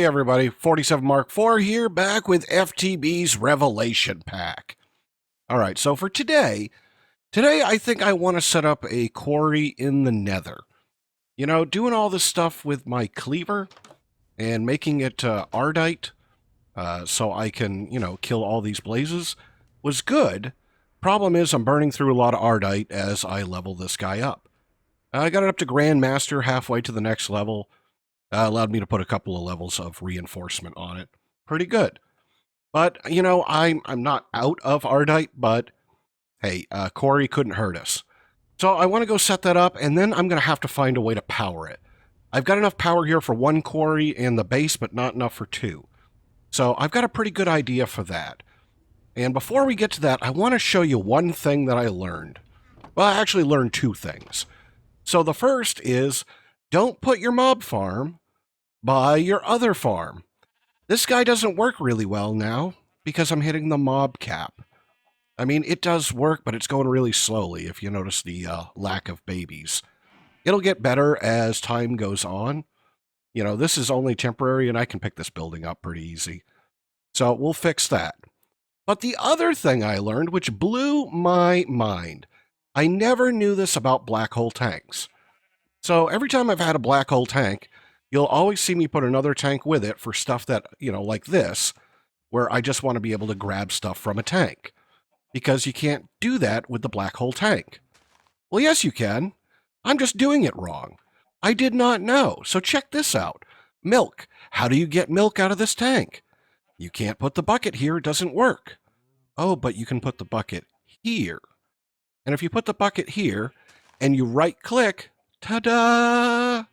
Hey everybody, 47 Mark IV here, back with FTB's Revelation Pack. Alright, so for today I think I want to set up a quarry in the nether. You know, doing all this stuff with my cleaver and making it ardite so I can, kill all these blazes was good. Problem is I'm burning through a lot of ardite as I level this guy up. I got it up to Grandmaster halfway to the next level. Allowed me to put a couple of levels of reinforcement on it. Pretty good. But, I'm not out of ardite, but hey, Quarry couldn't hurt us. So I want to go set that up, and then I'm going to have to find a way to power it. I've got enough power here for one quarry and the base, but not enough for two. So I've got a pretty good idea for that. And before we get to that, I want to show you one thing that I learned. Well, I actually learned two things. So the first is, don't put your mob farm by your other farm. This guy doesn't work really well now because I'm hitting the mob cap. I mean, it does work, but it's going really slowly if you notice the lack of babies. It'll get better as time goes on. You know, this is only temporary and I can pick this building up pretty easy. So we'll fix that. But the other thing I learned, which blew my mind, I never knew this about black hole tanks. So every time I've had a black hole tank, you'll always see me put another tank with it for stuff that, like this, where I just want to be able to grab stuff from a tank. Because you can't do that with the black hole tank. Well, yes, you can. I'm just doing it wrong. I did not know. So check this out. Milk. How do you get milk out of this tank? You can't put the bucket here. It doesn't work. Oh, but you can put the bucket here. And if you put the bucket here and you right-click, ta-da!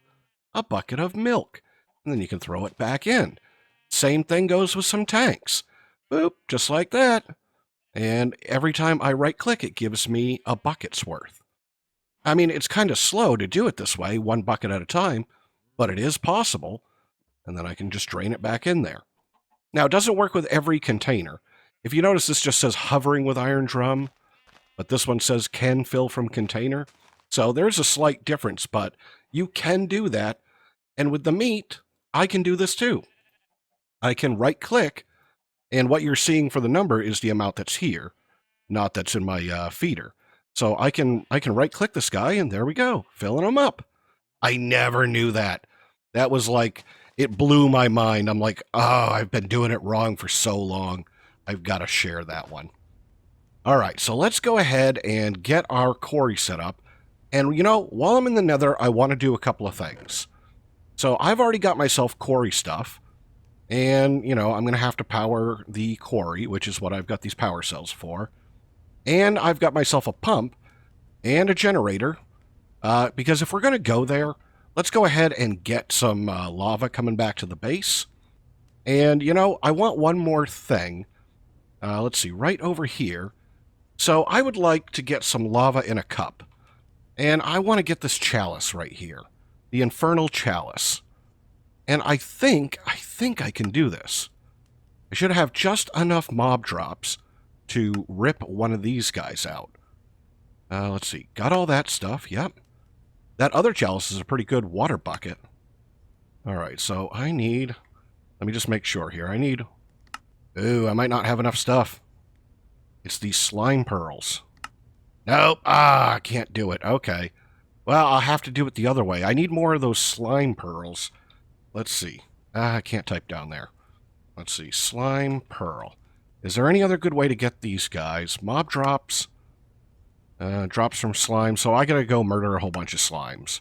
A bucket of milk, and then you can throw it back in. Same thing goes with some tanks. Boop, just like that. And every time I right-click, it gives me a bucket's worth. I mean, it's kind of slow to do it this way, one bucket at a time, but it is possible, and then I can just drain it back in there. Now, it doesn't work with every container. If you notice, this just says hovering with iron drum, but this one says can fill from container. So there's a slight difference, but you can do that. And with the meat, I can do this too. I can right-click, and what you're seeing for the number is the amount that's here, not that's in my feeder. So I can right-click this guy, and there we go, filling him up. I never knew that. That was like, it blew my mind. I'm like, oh, I've been doing it wrong for so long. I've got to share that one. All right, so let's go ahead and get our quarry set up. And, while I'm in the nether, I want to do a couple of things. So I've already got myself quarry stuff. And, I'm going to have to power the quarry, which is what I've got these power cells for. And I've got myself a pump and a generator. Because if we're going to go there, let's go ahead and get some lava coming back to the base. And, I want one more thing. Let's see, right over here. So I would like to get some lava in a cup. And I want to get this chalice right here. The infernal chalice. And I think I can do this. I should have just enough mob drops to rip one of these guys out. Let's see. Got all that stuff. Yep. That other chalice is a pretty good water bucket. Alright, so I need... Let me just make sure here. I need... Ooh, I might not have enough stuff. It's these slime pearls. Nope. I can't do it. Okay. Well, I'll have to do it the other way. I need more of those slime pearls. Let's see. I can't type down there. Let's see. Slime pearl. Is there any other good way to get these guys? Mob drops. Drops from slime. So I gotta go murder a whole bunch of slimes.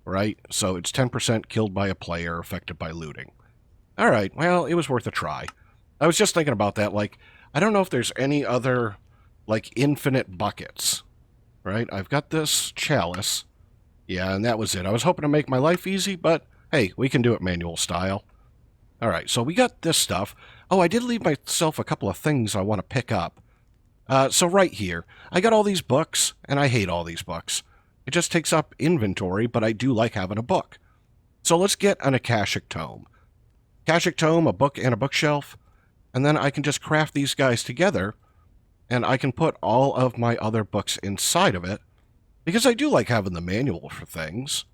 Right? So it's 10% killed by a player, affected by looting. Alright. Well, it was worth a try. I was just thinking about that. Like, I don't know if there's any other... like infinite buckets, right? I've got this chalice. Yeah, and that was it. I was hoping to make my life easy, but hey, we can do it manual style. All right, so we got this stuff. Oh, I did leave myself a couple of things I want to pick up. So right here, I got all these books, and I hate all these books. It just takes up inventory, but I do like having a book. So let's get an Akashic Tome. Akashic Tome, a book, and a bookshelf, and then I can just craft these guys together, and I can put all of my other books inside of it, because I do like having the manual for things.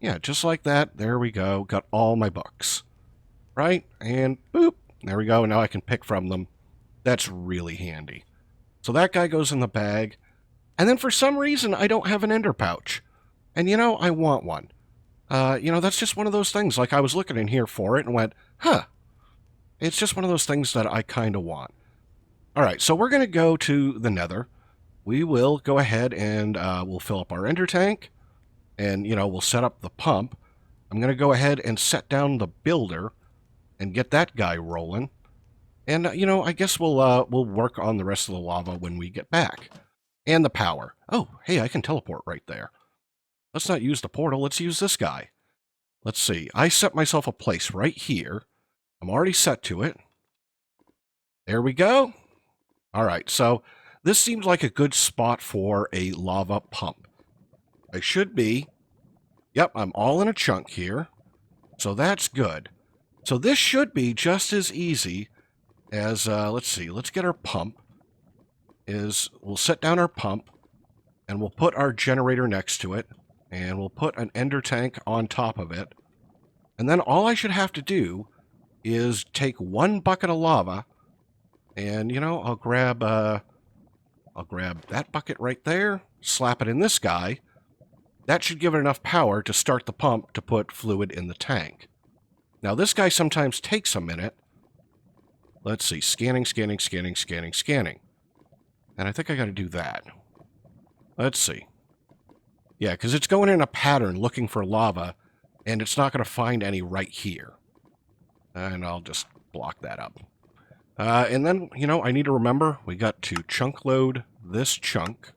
Yeah, just like that. There we go. Got all my books. right? And boop, there we go. Now I can pick from them. That's really handy. So that guy goes in the bag. And then for some reason, I don't have an ender pouch. And I want one. That's just one of those things. Like I was looking in here for it and went, huh, it's just one of those things that I kind of want. All right, so we're going to go to the nether. We will go ahead and we'll fill up our ender tank. And, we'll set up the pump. I'm going to go ahead and set down the builder and get that guy rolling. And, I guess we'll work on the rest of the lava when we get back. And the power. Oh, hey, I can teleport right there. Let's not use the portal. Let's use this guy. Let's see. I set myself a place right here. I'm already set to it. There we go. All right, so this seems like a good spot for a lava pump. I should be. Yep, I'm all in a chunk here. So that's good. So this should be just as easy as, let's see, let's get our pump. We'll set down our pump, and we'll put our generator next to it, and we'll put an ender tank on top of it. And then all I should have to do is take one bucket of lava, and, I'll grab that bucket right there, slap it in this guy. That should give it enough power to start the pump to put fluid in the tank. Now, this guy sometimes takes a minute. Let's see. Scanning, scanning, scanning, scanning, scanning. And I think I got to do that. Let's see. Yeah, because it's going in a pattern looking for lava, and it's not going to find any right here. And I'll just block that up. And then, I need to remember, we got to chunk load this chunk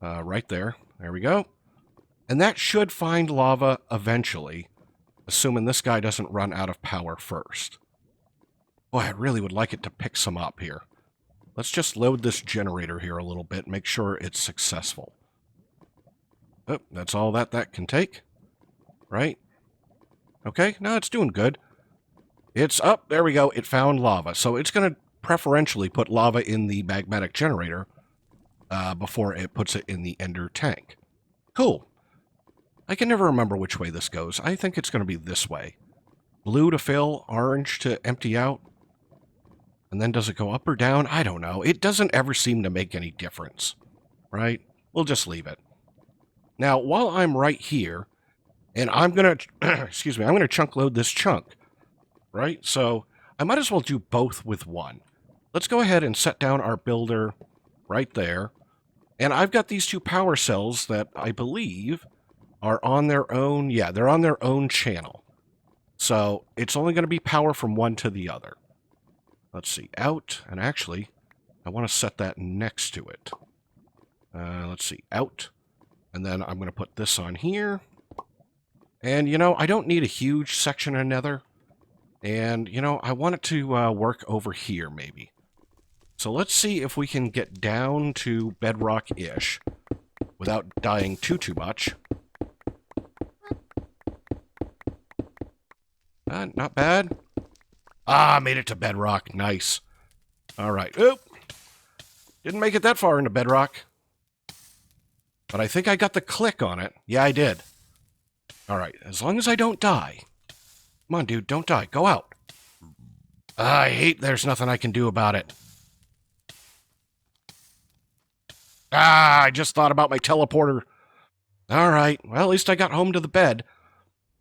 right there. There we go. And that should find lava eventually, assuming this guy doesn't run out of power first. Boy, I really would like it to pick some up here. Let's just load this generator here a little bit, make sure it's successful. Oh, that's all that can take, right? Okay, no, it's doing good. It's up, there we go, it found lava. So it's going to preferentially put lava in the magmatic generator before it puts it in the ender tank. Cool. I can never remember which way this goes. I think it's going to be this way. Blue to fill, orange to empty out. And then does it go up or down? I don't know. It doesn't ever seem to make any difference, right? We'll just leave it. Now, while I'm right here, and I'm going to, excuse me, I'm going to chunk load this chunk, right? So I might as well do both with one. Let's go ahead and set down our builder right there. And I've got these two power cells that I believe are on their own. Yeah, they're on their own channel. So it's only going to be power from one to the other. Let's see, out, and actually, I want to set that next to it. Let's see, out, and then I'm going to put this on here. And, I don't need a huge section of nether. And, I want it to work over here, maybe. So let's see if we can get down to bedrock-ish without dying too much. Not bad. Ah, made it to bedrock. Nice. All right. Oop. Didn't make it that far into bedrock. But I think I got the click on it. Yeah, I did. All right. As long as I don't die. Come on, dude. Don't die. Go out. I hate there's nothing I can do about it. Ah, I just thought about my teleporter. All right. Well, at least I got home to the bed.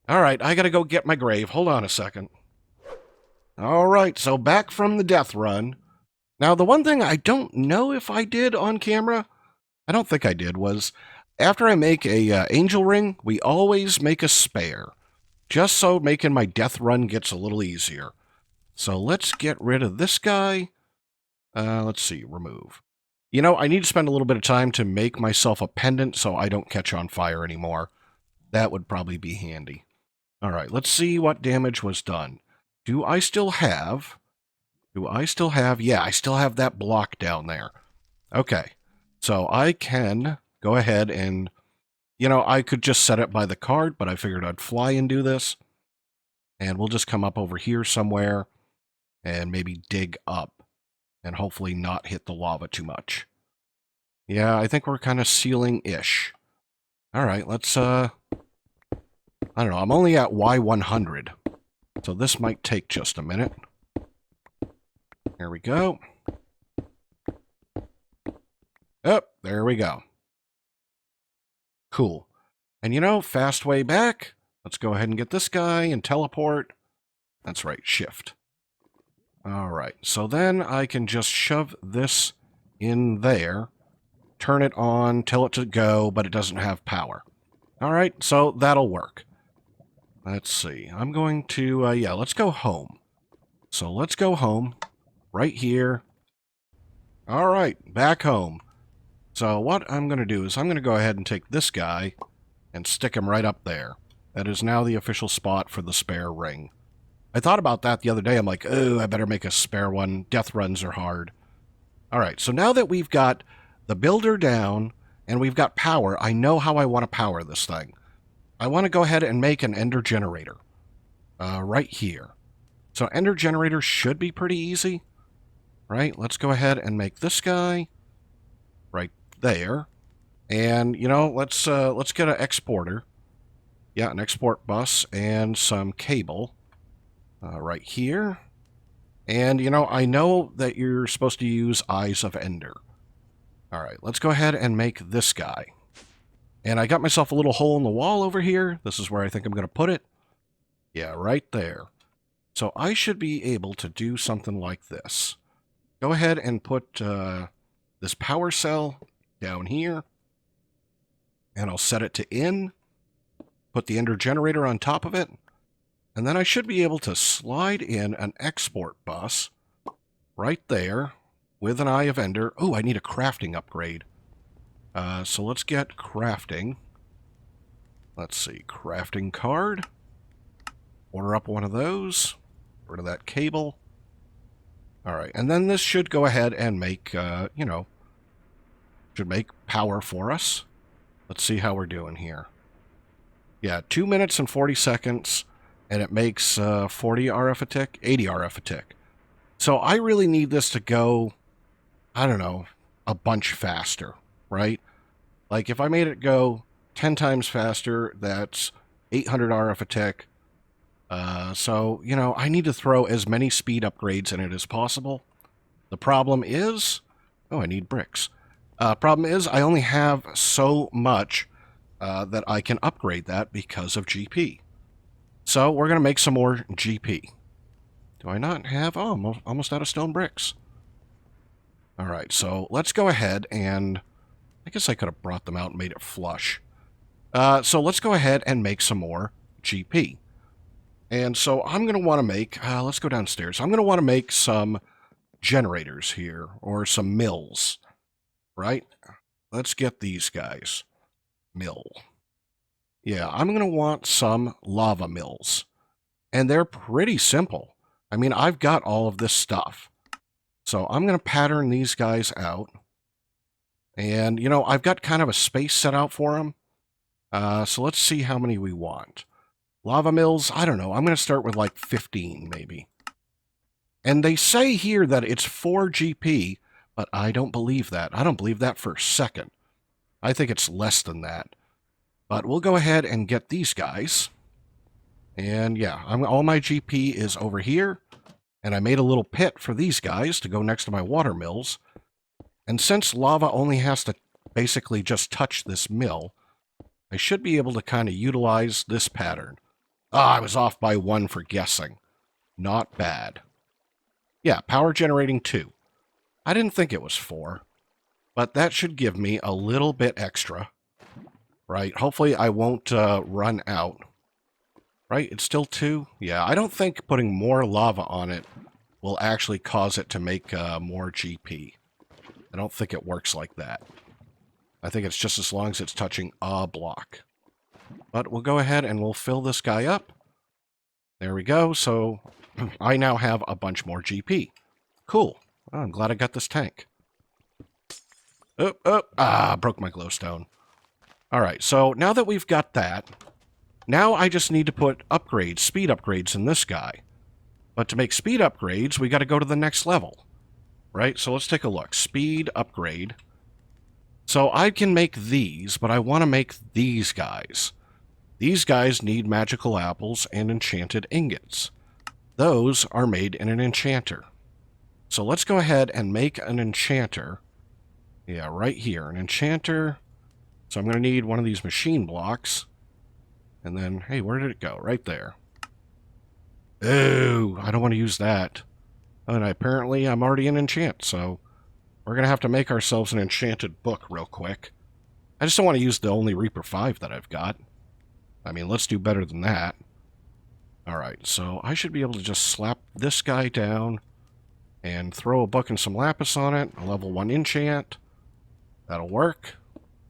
All right. I got to go get my grave. Hold on a second. All right, so back from the death run. Now, the one thing I don't know if I did on camera, I don't think I did, was after I make a angel ring, we always make a spare, just so making my death run gets a little easier. So let's get rid of this guy. Let's see, remove. I need to spend a little bit of time to make myself a pendant so I don't catch on fire anymore. That would probably be handy. All right, let's see what damage was done. Do I still have, yeah, I still have that block down there. Okay, so I can go ahead and, I could just set it by the card, but I figured I'd fly and do this. And we'll just come up over here somewhere and maybe dig up and hopefully not hit the lava too much. Yeah, I think we're kind of ceiling-ish. All right, let's, I don't know, I'm only at Y100. So this might take just a minute. There we go. Oh, there we go. Cool. And you know, fast way back. Let's go ahead and get this guy and teleport. That's right, shift. All right, so then I can just shove this in there, turn it on, tell it to go, but it doesn't have power. All right, so that'll work. Let's see. I'm going to, yeah, let's go home. So let's go home right here. All right, back home. So what I'm going to do is I'm going to go ahead and take this guy and stick him right up there. That is now the official spot for the spare ring. I thought about that the other day. I'm like, oh, I better make a spare one. Death runs are hard. All right, so now that we've got the builder down and we've got power, I know how I want to power this thing. I want to go ahead and make an ender generator right here. So ender generator should be pretty easy, right? Let's go ahead and make this guy right there. And, you know, let's get an exporter. Yeah, an export bus and some cable right here. And, you know, I know that you're supposed to use Eyes of Ender. All right, let's go ahead and make this guy. And I got myself a little hole in the wall over here. This is where I think I'm going to put it. Yeah, right there. So I should be able to do something like this. Go ahead and put this power cell down here. And I'll set it to in. Put the ender generator on top of it. And then I should be able to slide in an export bus right there with an Eye of Ender. Oh, I need a crafting upgrade. So let's get crafting. Let's see, crafting card. Order up one of those. Get rid of that cable. All right, and then this should go ahead and make, you know, should make power for us. Let's see how we're doing here. Yeah, 2 minutes and 40 seconds, and it makes 40 RF a tick, 80 RF a tick. So I really need this to go, I don't know, a bunch faster, right? Like if I made it go 10 times faster, that's 800 RF a tick. So, you know, I need to throw as many speed upgrades in it as possible. The problem is, oh, I need bricks. Problem is, I only have so much that I can upgrade that because of GP. So we're going to make some more GP. Do I not have, oh, almost out of stone bricks. All right, so let's go ahead and, I guess I could have brought them out and made it flush. So let's go ahead and make some more GP. And so I'm going to want to make, let's go downstairs. I'm going to want to make some generators here, or some mills, right? Let's get these guys. Mill. Yeah, I'm going to want some lava mills. And they're pretty simple. I mean, I've got all of this stuff. So I'm going to pattern these guys out. And, you know, I've got kind of a space set out for them. So let's see how many we want. Lava mills, I don't know. I'm going to start with like 15, maybe. And they say here that it's 4 GP, but I don't believe that. I don't believe that for a second. I think it's less than that. But we'll go ahead and get these guys. And yeah, all my GP is over here. And I made a little pit for these guys to go next to my water mills. And since lava only has to basically just touch this mill, I should be able to kind of utilize this pattern. Ah, I was off by 1 for guessing. Not bad. Yeah, power generating 2. I didn't think it was 4. But that should give me a little bit extra. Right? Hopefully I won't run out. Right? It's still 2? Yeah, I don't think putting more lava on it will actually cause it to make more GP. I don't think it works like that. I think it's just as long as it's touching a block. But we'll go ahead and we'll fill this guy up. There we go. So I now have a bunch more GP. Cool. Oh, I'm glad I got this tank. Broke my glowstone. All right, so now that we've got that, now I just need to put upgrades, speed upgrades in this guy. But to make speed upgrades, we got to go to the next level, right? So let's take a look. Speed upgrade. So I can make these, but I want to make these guys. These guys need magical apples and enchanted ingots. those are made in an enchanter. So let's go ahead and make an enchanter. Yeah, right here, an enchanter. So I'm going to need one of these machine blocks. And then, hey, where did it go? Right there. Oh, I don't want to use that. And apparently I'm already in enchant, so we're going to have to make ourselves an enchanted book real quick. I just don't want to use the only Reaper 5 that I've got. I mean, let's do better than that. Alright, so I should be able to just slap this guy down and throw a book and some lapis on it. A level 1 enchant. That'll work.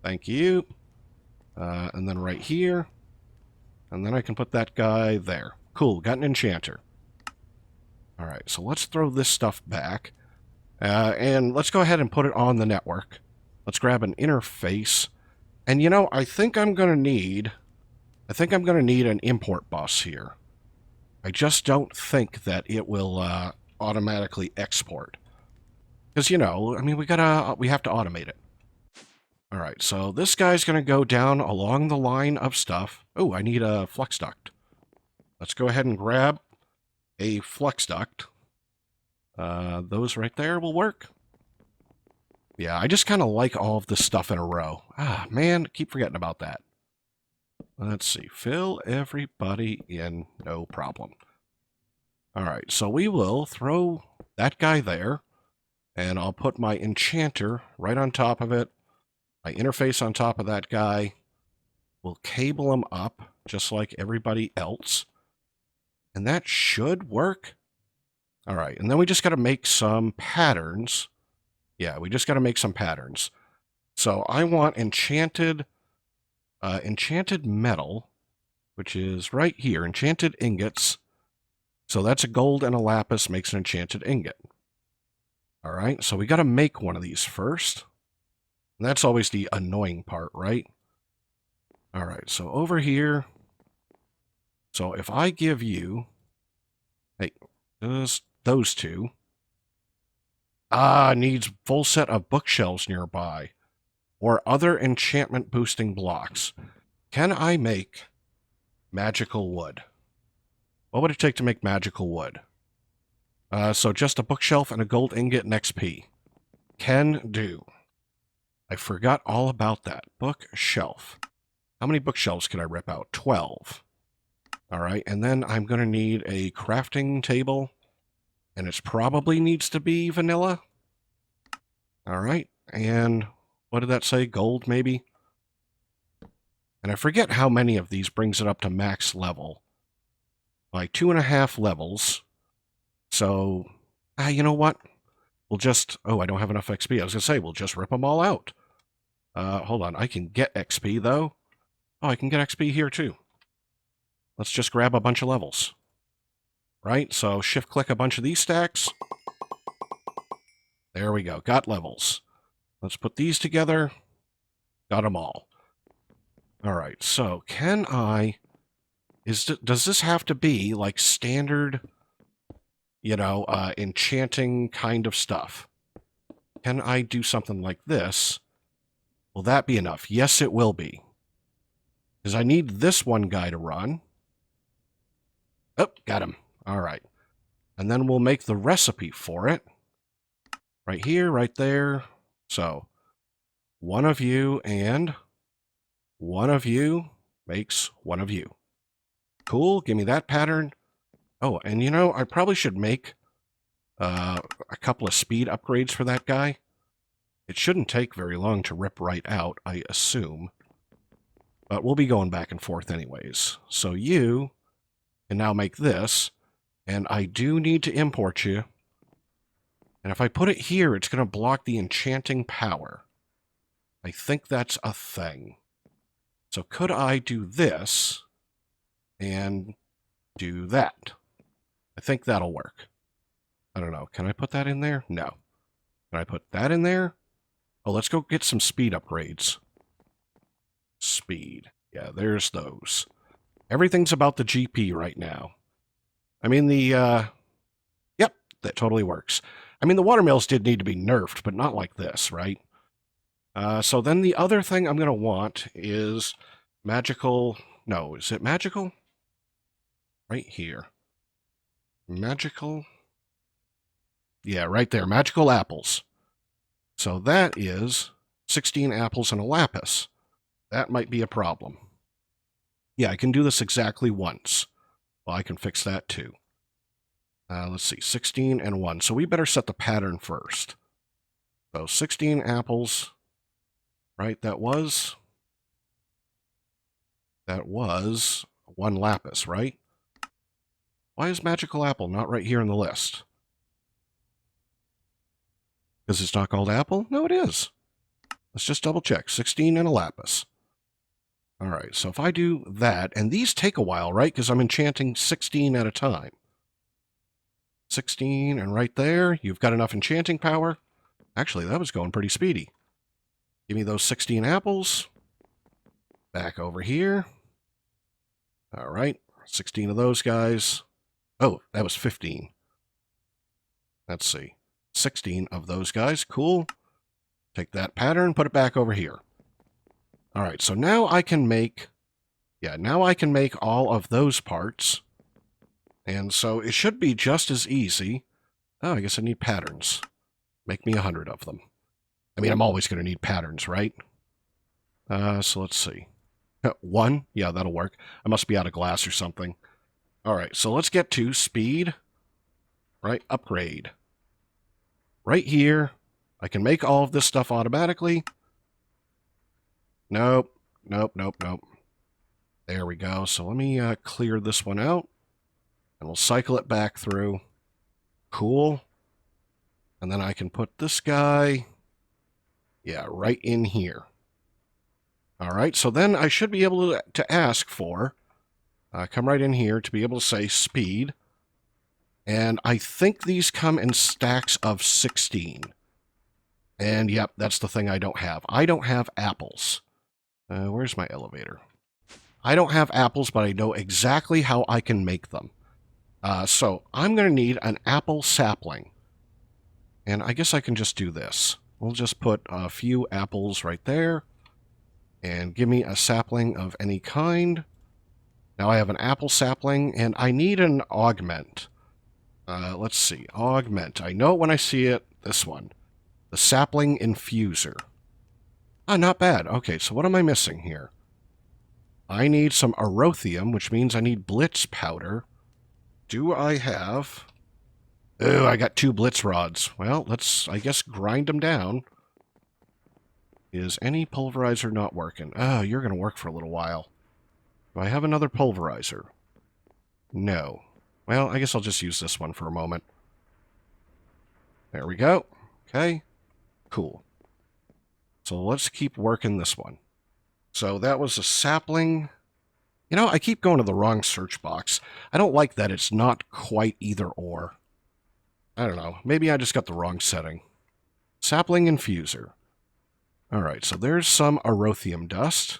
Thank you. And then right here. And then I can put that guy there. Cool, got an enchanter. Alright, so let's throw this stuff back. And let's go ahead and put it on the network. Let's grab an interface. And you know, I think I'm going to need an import bus here. I just don't think that it will automatically export. Because, you know, I mean, we have to automate it. All right, so this guy's going to go down along the line of stuff. Oh, I need a flux duct. Let's go ahead and grab a flux duct. Those right there will work. Yeah, I just kind of like all of this stuff in a row. Ah, man, keep forgetting about that. Let's see. Fill everybody in. No problem. All right, so we will throw that guy there, and I'll put my enchanter right on top of it, my interface on top of that guy. We'll cable him up just like everybody else, and that should work. All right, and then we just got to make some patterns. Yeah, we just got to make some patterns. So I want enchanted metal, which is right here, enchanted ingots. So that's a gold and a lapis makes an enchanted ingot. All right, so we got to make one of these first. And that's always the annoying part, right? All right, so over here. So if I give you, hey, just those two. Needs full set of bookshelves nearby. Or other enchantment boosting blocks. Can I make magical wood? What would it take to make magical wood? So just a bookshelf and a gold ingot and XP. Can do. I forgot all about that. Bookshelf. How many bookshelves can I rip out? 12. All right, and then I'm going to need a crafting table. And it probably needs to be vanilla. All right, and what did that say? Gold, maybe? And I forget how many of these brings it up to max level. Like 2.5 levels. So, you know what? We'll just... Oh, I don't have enough XP. I was going to say, we'll just rip them all out. Hold on. I can get XP, though. Oh, I can get XP here, too. Let's just grab a bunch of levels. Right? So, shift-click a bunch of these stacks. There we go. Got levels. Let's put these together. Got them all. All right. So, can I... Does this have to be, like, standard... you know, enchanting kind of stuff? Can I do something like this? Will that be enough? Yes, it will be. Because I need this one guy to run. Oh, got him. All right. And then we'll make the recipe for it. Right here, right there. So, one of you and one of you makes one of you. Cool, give me that pattern. Oh, and you know, I probably should make a couple of speed upgrades for that guy. It shouldn't take very long to rip right out, I assume. But we'll be going back and forth anyways. So you can now make this, and I do need to import you. And if I put it here, it's going to block the enchanting power. I think that's a thing. So could I do this and do that? I think that'll work. I don't know. Can I put that in there? No. Can I put that in there? Oh, let's go get some speed upgrades. Speed. Yeah, there's those. Everything's about the GP right now. I mean, yep, that totally works. I mean, the watermills did need to be nerfed, but not like this, right? So then the other thing I'm going to want is magical... No, is it magical? Right here. Magical. Yeah, right there. Magical apples. So that is 16 apples and a lapis. That might be a problem. Yeah, I can do this exactly once. Well, I can fix that too. Let's see, 16 and 1. So we better set the pattern first. So 16 apples, right? That was 1 lapis, right? Why is magical apple not right here in the list? Because it's not called apple? No, it is. Let's just double check. 16 and a lapis. All right, so if I do that, and these take a while, right? Because I'm enchanting 16 at a time. 16, and right there, you've got enough enchanting power. Actually, that was going pretty speedy. Give me those 16 apples. Back over here. All right, 16 of those guys. Oh, that was 15. Let's see. 16 of those guys. Cool. Take that pattern, put it back over here. All right, so now I can make... Yeah, now I can make all of those parts. And so it should be just as easy. Oh, I guess I need patterns. Make me 100 of them. I mean, I'm always going to need patterns, right? So let's see. 1? Yeah, that'll work. I must be out of glass or something. All right, so let's get to speed. Right, upgrade. Right here. I can make all of this stuff automatically. Nope. Nope, nope, nope. There we go. So let me clear this one out. And we'll cycle it back through. Cool. And then I can put this guy, yeah, right in here. All right, so then I should be able to ask for, come right in here to be able to say speed. And I think these come in stacks of 16. And yep, that's the thing I don't have. I don't have apples. Where's my elevator? I don't have apples, but I know exactly how I can make them. So I'm going to need an apple sapling. And I guess I can just do this. We'll just put a few apples right there. And give me a sapling of any kind. Now I have an apple sapling, and I need an augment. Let's see. Augment. I know it when I see it. This one. The sapling infuser. Ah, not bad. Okay, so what am I missing here? I need some erothium, which means I need blitz powder. Do I have... Oh, I got 2 blitz rods. Well, let's, I guess, grind them down. Is any pulverizer not working? Oh, you're going to work for a little while. Do I have another pulverizer? No. Well, I guess I'll just use this one for a moment. There we go. Okay. Cool. So let's keep working this one. So that was a sapling. You know, I keep going to the wrong search box. I don't like that it's not quite either or. I don't know. Maybe I just got the wrong setting. Sapling infuser. All right, so there's some erothium dust.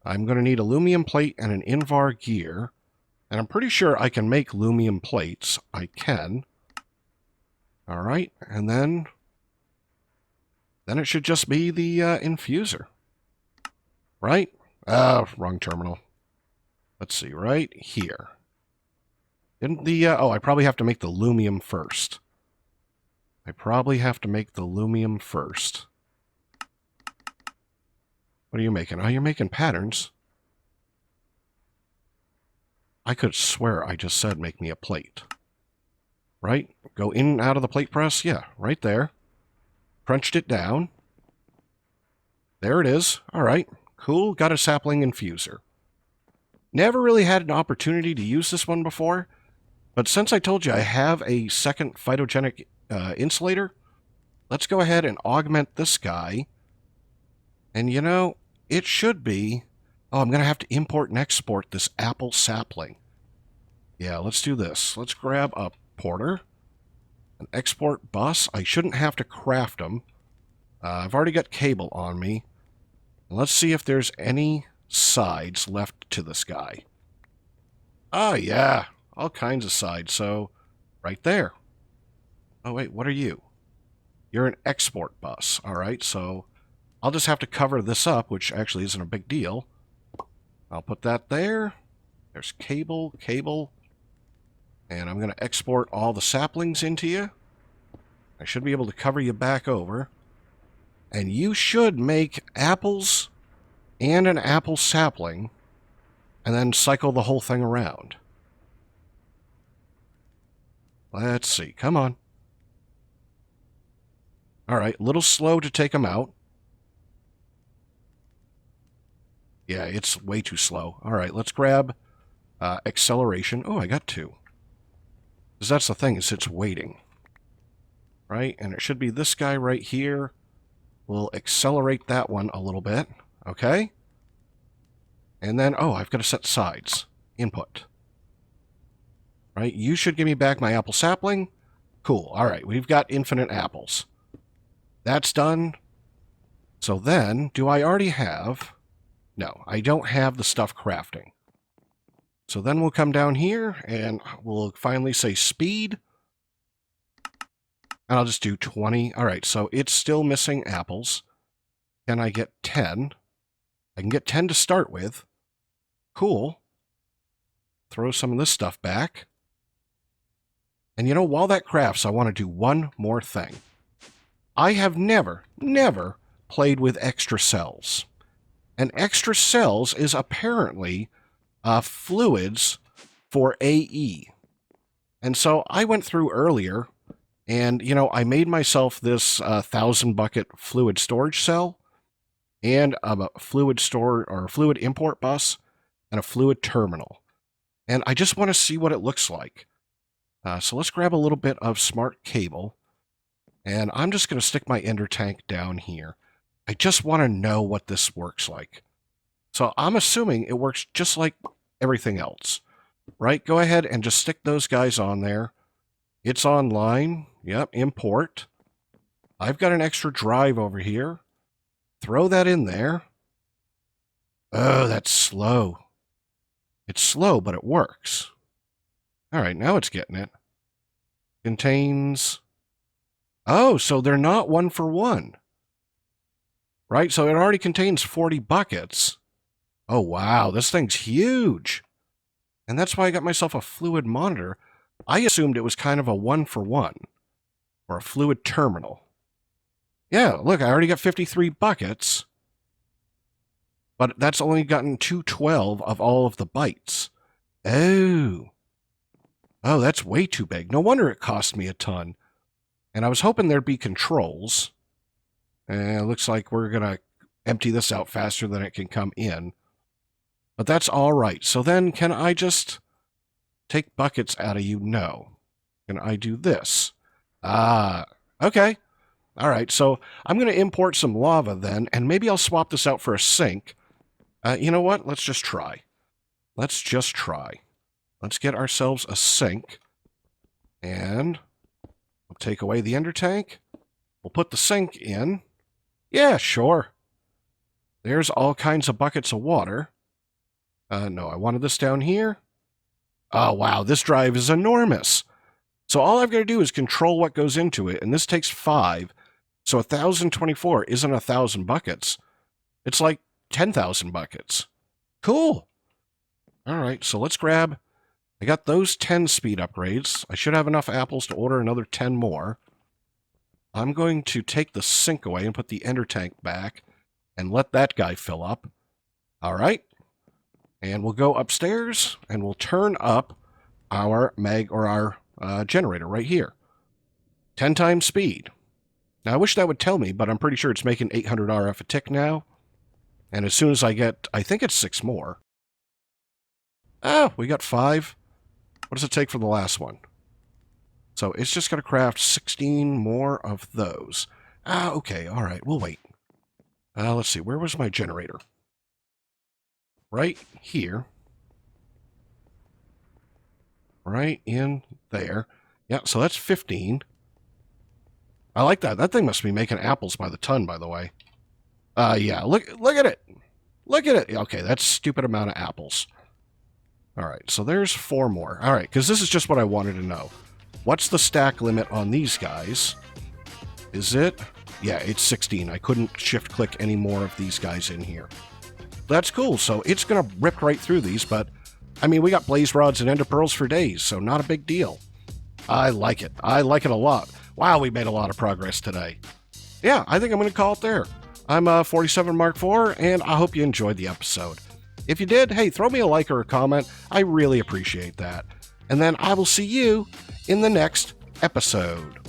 I'm going to need a lumium plate and an invar gear. And I'm pretty sure I can make lumium plates. I can. All right, and then it should just be the infuser. Right? Wrong terminal. Let's see, right here. Didn't the, oh, I probably have to make the lumium first. I probably have to make the lumium first. What are you making? Oh, you're making patterns. I could swear I just said make me a plate. Right? Go in and out of the plate press? Yeah, right there. Crunched it down. There it is. All right. Cool. Got a sapling infuser. Never really had an opportunity to use this one before, but since I told you I have a second phytogenic insulator, let's go ahead and augment this guy. And you know, it should be... Oh, I'm going to have to import and export this apple sapling. Yeah, let's do this. Let's grab a porter, an export bus. I shouldn't have to craft them. I've already got cable on me. Let's see if there's any sides left to this guy. Oh, yeah. All kinds of sides. So, right there. Oh, wait, what are you? You're an export bus. All right, so I'll just have to cover this up, which actually isn't a big deal. I'll put that there. There's cable, cable. And I'm going to export all the saplings into you. I should be able to cover you back over. And you should make apples and an apple sapling, and then cycle the whole thing around. Let's see. Come on. All right, a little slow to take them out. Yeah, it's way too slow. All right, let's grab acceleration. Oh, I got 2. Because that's the thing, is it's waiting. Right, and it should be this guy right here. We'll accelerate that one a little bit. Okay. And then, oh, I've got to set sides. Input. Right, you should give me back my apple sapling. Cool. All right, we've got infinite apples. That's done. So then, do I already have... No, I don't have the stuff crafting. So then we'll come down here, and we'll finally say speed. And I'll just do 20. All right, so it's still missing apples. Can I get 10? I can get 10 to start with. Cool. Throw some of this stuff back. And you know, while that crafts, I want to do one more thing. I have never played with extra cells. And extra cells is apparently fluids for AE. And so I went through earlier, and, you know, I made myself this 1,000-bucket fluid storage cell, and a fluid import bus, and a fluid terminal. And I just want to see what it looks like. So let's grab a little bit of smart cable. And I'm just going to stick my ender tank down here. I just want to know what this works like. So I'm assuming it works just like everything else. Right? Go ahead and just stick those guys on there. It's online. Yep, import. I've got an extra drive over here. Throw that in there. Oh, that's slow. It's slow, but it works. All right, now it's getting it. Contains... Oh, so they're not 1 for 1. Right, so it already contains 40 buckets. Oh, wow, this thing's huge. And that's why I got myself a fluid monitor. I assumed it was kind of a 1 for 1. Or a fluid terminal. Yeah, look, I already got 53 buckets. But that's only gotten 212 of all of the bytes. Oh. Oh, that's way too big. No wonder it cost me a ton. And I was hoping there'd be controls. And it looks like we're going to empty this out faster than it can come in. But that's all right. So then can I just take buckets out of you? No. Can I do this? Okay. All right. So I'm going to import some lava then, and maybe I'll swap this out for a sink. You know what? Let's just try. Let's just try. Let's get ourselves a sink. And we'll take away the ender tank. We'll put the sink in. Yeah, sure. There's all kinds of buckets of water. No, I wanted this down here. Oh, wow, this drive is enormous. So all I've got to do is control what goes into it, and this takes 5. So 1,024 isn't 1,000 buckets. It's like 10,000 buckets. Cool. All right, so let's grab... I got those 10 speed upgrades. I should have enough apples to order another 10 more. I'm going to take the sink away and put the ender tank back and let that guy fill up. All right. And we'll go upstairs and we'll turn up our generator right here. 10 times speed. Now, I wish that would tell me, but I'm pretty sure it's making 800 RF a tick now. And as soon as I get, I think it's 6 more. Oh, we got 5. What does it take for the last one? So it's just going to craft 16 more of those. Okay, all right, we'll wait. Let's see, where was my generator? Right here. Right in there. Yeah, so that's 15. I like that. That thing must be making apples by the ton, by the way. Yeah, look at it. Look at it. Okay, that's a stupid amount of apples. All right, so there's 4 more. All right, because this is just what I wanted to know. What's the stack limit on these guys? Is it? Yeah, it's 16. I couldn't shift-click any more of these guys in here. That's cool. So it's going to rip right through these, but I mean, we got blaze rods and ender pearls for days, so not a big deal. I like it. I like it a lot. Wow, we made a lot of progress today. Yeah, I think I'm going to call it there. I'm 47 Mark IV, and I hope you enjoyed the episode. If you did, hey, throw me a like or a comment. I really appreciate that. And then I will see you in the next episode.